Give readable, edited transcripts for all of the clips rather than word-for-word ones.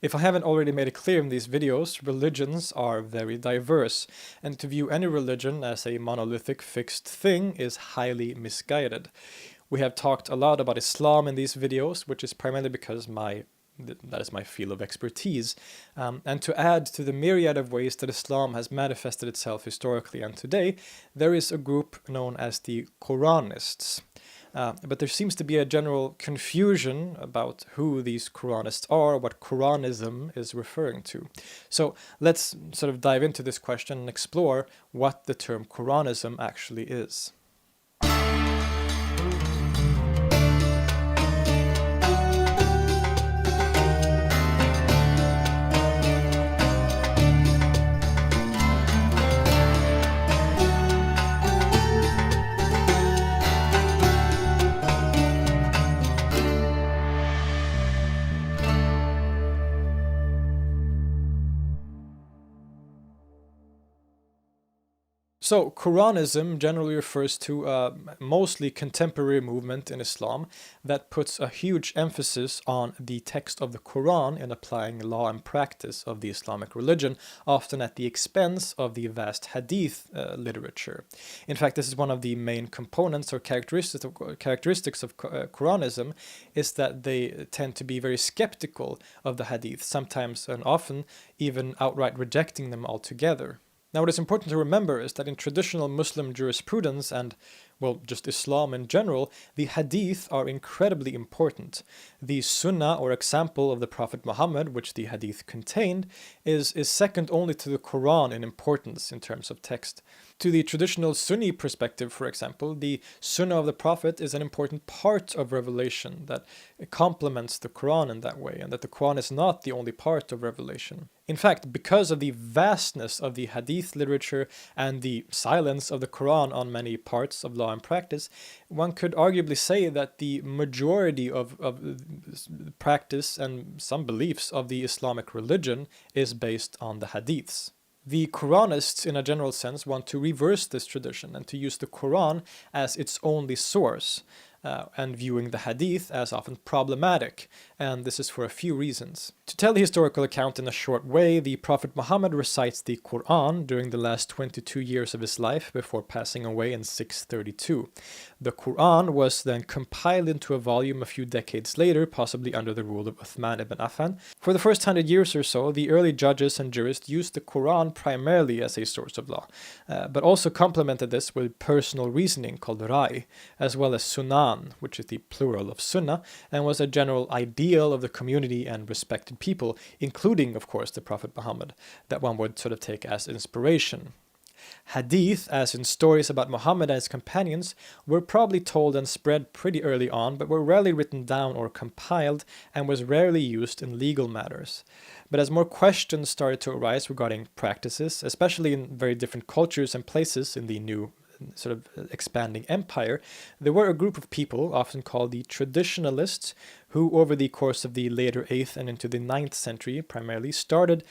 If I haven't already made it clear in these videos, religions are very diverse, and to view any religion as a monolithic fixed thing is highly misguided. We have talked a lot about Islam in these videos, which is primarily because that is my field of expertise. And to add to the myriad of ways that Islam has manifested itself historically and today, there is a group known as the Quranists. But there seems to be a general confusion about who these Quranists are, what Quranism is referring to. So let's sort of dive into this question and explore what the term Quranism actually is. So, Quranism generally refers to a mostly contemporary movement in Islam that puts a huge emphasis on the text of the Quran in applying law and practice of the Islamic religion, often at the expense of the vast hadith literature. In fact, this is one of the main components or characteristics of Quranism, is that they tend to be very skeptical of the hadith, sometimes and often even outright rejecting them altogether. Now, what is important to remember is that in traditional Muslim jurisprudence and, well, just Islam in general, the hadith are incredibly important. The sunnah, or example of the Prophet Muhammad, which the hadith contained, is second only to the Quran in importance in terms of text. To the traditional Sunni perspective, for example, the sunnah of the Prophet is an important part of revelation that complements the Quran in that way, and that the Quran is not the only part of revelation. In fact, because of the vastness of the hadith literature and the silence of the Quran on many parts of law and practice, one could arguably say that the majority of practice and some beliefs of the Islamic religion is based on the hadiths. The Quranists, in a general sense, want to reverse this tradition and to use the Quran as its only source, and viewing the hadith as often problematic, and this is for a few reasons. To tell the historical account in a short way, the Prophet Muhammad recites the Quran during the last 22 years of his life before passing away in 632. The Quran was then compiled into a volume a few decades later, possibly under the rule of Uthman ibn Affan. For the first 100 years or so, the early judges and jurists used the Quran primarily as a source of law, but also complemented this with personal reasoning called Rai, as well as Sunnah, which is the plural of sunnah, and was a general ideal of the community and respected people, including, of course, the Prophet Muhammad, that one would sort of take as inspiration. Hadith, as in stories about Muhammad and his companions, were probably told and spread pretty early on, but were rarely written down or compiled, and was rarely used in legal matters. But as more questions started to arise regarding practices, especially in very different cultures and places in the new sort of expanding empire, there were a group of people, often called the traditionalists, who over the course of the later 8th and into the 9th century primarily started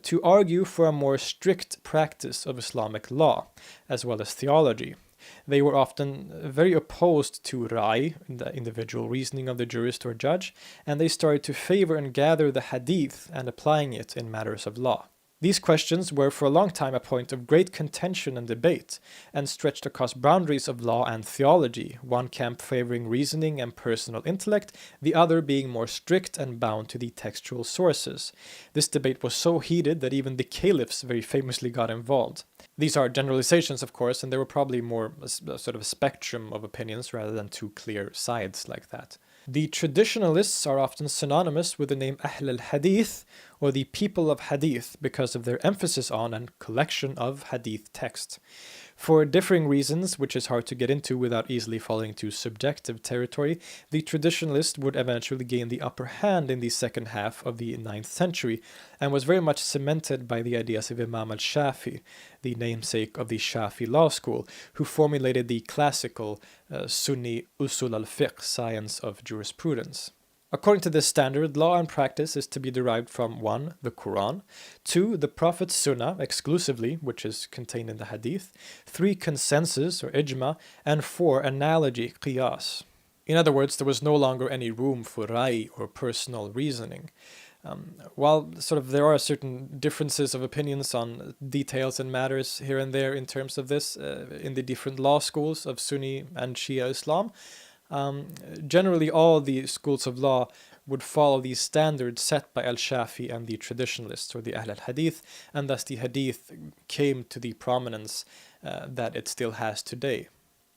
to argue for a more strict practice of Islamic law, as well as theology. They were often very opposed to Rai, the individual reasoning of the jurist or judge, and they started to favor and gather the hadith and applying it in matters of law. These questions were for a long time a point of great contention and debate, and stretched across boundaries of law and theology, one camp favoring reasoning and personal intellect, the other being more strict and bound to the textual sources. This debate was so heated that even the caliphs very famously got involved. These are generalizations, of course, and there were probably more a sort of a spectrum of opinions rather than two clear sides like that. The traditionalists are often synonymous with the name Ahl al-Hadith, or the people of Hadith, because of their emphasis on and collection of Hadith text. For differing reasons, which is hard to get into without easily falling into subjective territory, the traditionalist would eventually gain the upper hand in the second half of the 9th century, and was very much cemented by the ideas of Imam al-Shafi, the namesake of the Shafi law school, who formulated the classical Sunni Usul al-Fiqh, science of jurisprudence. According to this standard, law and practice is to be derived from 1. The Quran, 2. The Prophet's Sunnah exclusively, which is contained in the Hadith, 3. Consensus or ijma, and 4. Analogy, qiyas. In other words, there was no longer any room for rai or personal reasoning. While sort of there are certain differences of opinions on details and matters here and there in terms of this in the different law schools of Sunni and Shia Islam, generally all the schools of law would follow these standards set by al-Shafi and the traditionalists, or the Ahl al-Hadith, and thus the Hadith came to the prominence that it still has today.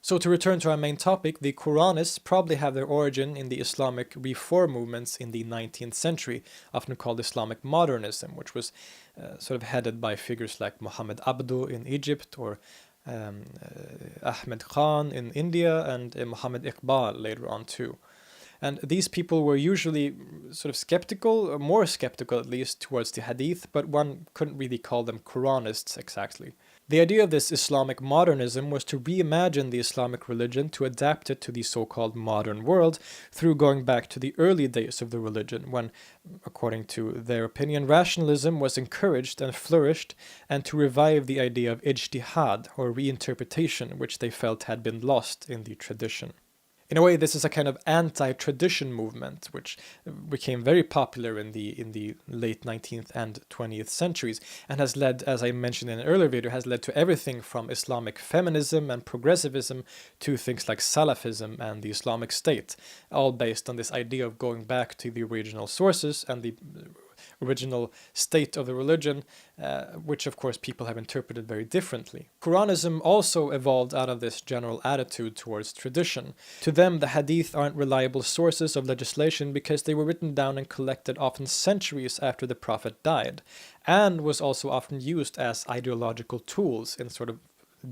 So to return to our main topic, the Quranists probably have their origin in the Islamic reform movements in the 19th century, often called Islamic modernism, which was sort of headed by figures like Muhammad Abdu in Egypt, or Ahmed Khan in India, and Muhammad Iqbal later on too. And these people were usually sort of skeptical, or more skeptical at least, towards the Hadith, but one couldn't really call them Quranists exactly. The idea of this Islamic modernism was to reimagine the Islamic religion to adapt it to the so-called modern world through going back to the early days of the religion when, according to their opinion, rationalism was encouraged and flourished, and to revive the idea of ijtihad, or reinterpretation, which they felt had been lost in the tradition. In a way, this is a kind of anti-tradition movement, which became very popular in the late 19th and 20th centuries, and has led, as I mentioned in an earlier video, has led to everything from Islamic feminism and progressivism to things like Salafism and the Islamic State, all based on this idea of going back to the original sources and the original state of the religion, which of course people have interpreted very differently. Quranism also evolved out of this general attitude towards tradition. To them, the Hadith aren't reliable sources of legislation because they were written down and collected often centuries after the Prophet died, and was also often used as ideological tools in sort of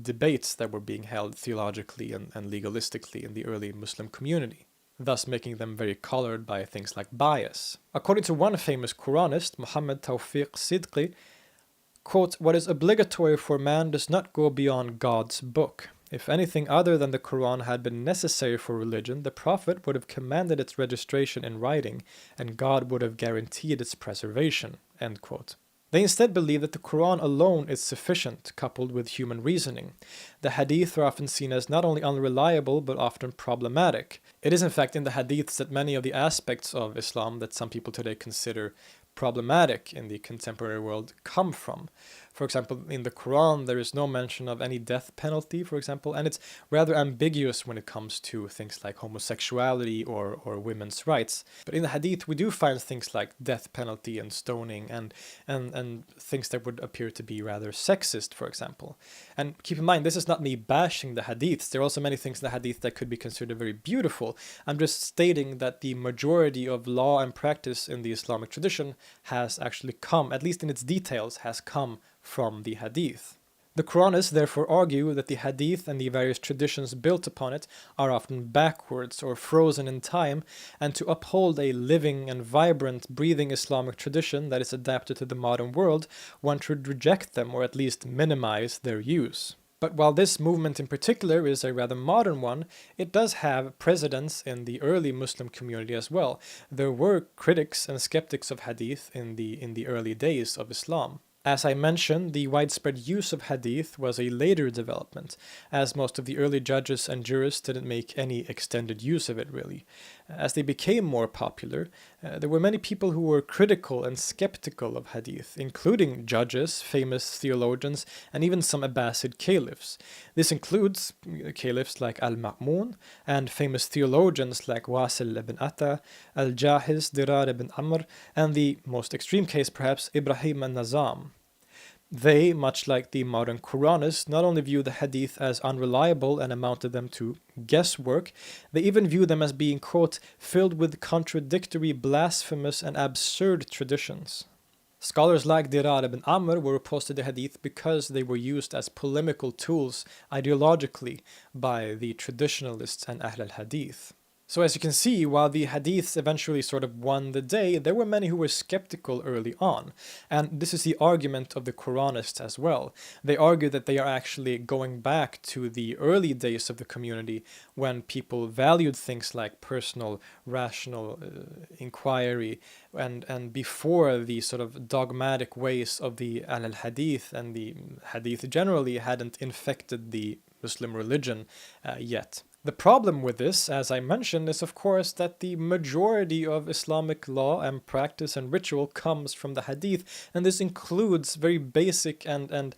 debates that were being held theologically and legalistically in the early Muslim community, thus making them very colored by things like bias. According to one famous Quranist, Muhammad Tawfiq Sidqi, quote, "What is obligatory for man does not go beyond God's book. If anything other than the Quran had been necessary for religion, the Prophet would have commanded its registration in writing, and God would have guaranteed its preservation." End quote. They instead believe that the Quran alone is sufficient, coupled with human reasoning. The Hadith are often seen as not only unreliable, but often problematic. It is in fact in the Hadiths that many of the aspects of Islam that some people today consider problematic in the contemporary world come from. For example, in the Quran, there is no mention of any death penalty, for example, and it's rather ambiguous when it comes to things like homosexuality or women's rights. But in the Hadith, we do find things like death penalty and stoning and things that would appear to be rather sexist, for example. And keep in mind, this is not me bashing the Hadiths. There are also many things in the Hadith that could be considered very beautiful. I'm just stating that the majority of law and practice in the Islamic tradition has actually come, at least in its details, has come from the Hadith. The Quranists therefore argue that the Hadith and the various traditions built upon it are often backwards or frozen in time, and to uphold a living and vibrant, breathing Islamic tradition that is adapted to the modern world, one should reject them or at least minimize their use. But while this movement in particular is a rather modern one, it does have precedents in the early Muslim community as well. There were critics and skeptics of Hadith in the early days of Islam. As I mentioned, the widespread use of Hadith was a later development, as most of the early judges and jurists didn't make any extended use of it really. As they became more popular, there were many people who were critical and skeptical of Hadith, including judges, famous theologians, and even some Abbasid caliphs. This includes caliphs like Al-Ma'mun and famous theologians like Wasil ibn Atta, Al-Jahiz, Dirar ibn Amr, and the most extreme case perhaps, Ibrahim al-Nazam. They, much like the modern Quranists, not only view the Hadith as unreliable and amounted them to guesswork, they even view them as being, quote, filled with contradictory, blasphemous, and absurd traditions. Scholars like Dirar ibn Amr were opposed to the Hadith because they were used as polemical tools ideologically by the traditionalists and Ahl al-Hadith. So as you can see, while the Hadiths eventually sort of won the day, there were many who were skeptical early on. And this is the argument of the Quranists as well. They argue that they are actually going back to the early days of the community when people valued things like personal, rational inquiry and before the sort of dogmatic ways of the al-Hadith and the Hadith generally hadn't infected the Muslim religion yet. The problem with this, as I mentioned, is of course that the majority of Islamic law and practice and ritual comes from the Hadith, and this includes very basic and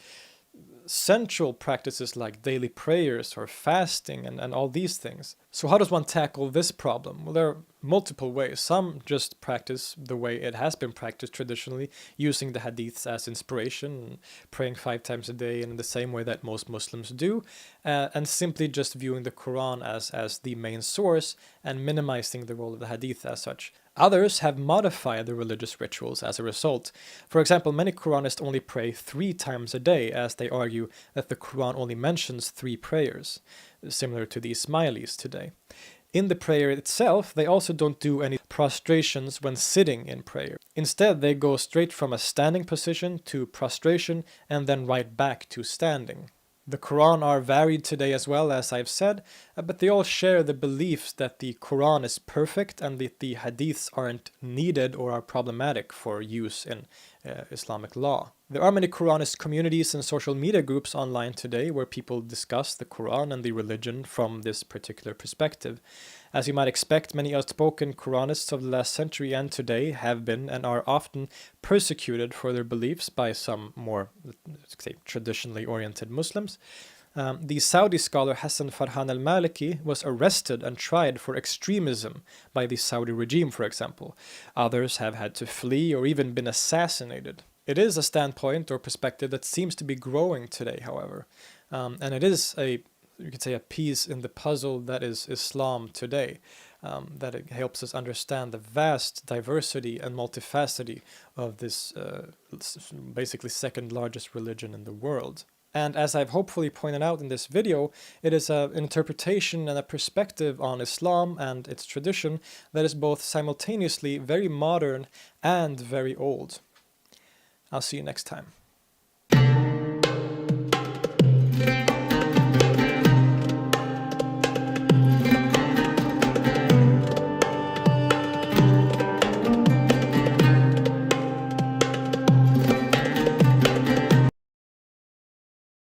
central practices like daily prayers or fasting and all these things. So how does one tackle this problem? Well, there are multiple ways. Some just practice the way it has been practiced traditionally, using the hadiths as inspiration, praying 5 times a day in the same way that most Muslims do, and simply just viewing the Quran as the main source and minimizing the role of the hadith as such. Others have modified the religious rituals as a result. For example, many Quranists only pray 3 times a day, as they argue that the Quran only mentions 3 prayers, similar to the Ismailis today. In the prayer itself, they also don't do any prostrations when sitting in prayer. Instead, they go straight from a standing position to prostration and then right back to standing. The Quran are varied today as well, as I've said, but they all share the beliefs that the Quran is perfect and that the hadiths aren't needed or are problematic for use in Islamic law. There are many Quranist communities and social media groups online today where people discuss the Quran and the religion from this particular perspective. As you might expect, many outspoken Quranists of the last century and today have been and are often persecuted for their beliefs by some more, let's say, traditionally oriented Muslims. The Saudi scholar Hassan Farhan al-Maliki was arrested and tried for extremism by the Saudi regime, for example. Others have had to flee or even been assassinated. It is a standpoint or perspective that seems to be growing today, however. And it is you could say, a piece in the puzzle that is Islam today. That it helps us understand the vast diversity and multifacety of this basically second largest religion in the world. And as I've hopefully pointed out in this video, it is an interpretation and a perspective on Islam and its tradition that is both simultaneously very modern and very old. I'll see you next time.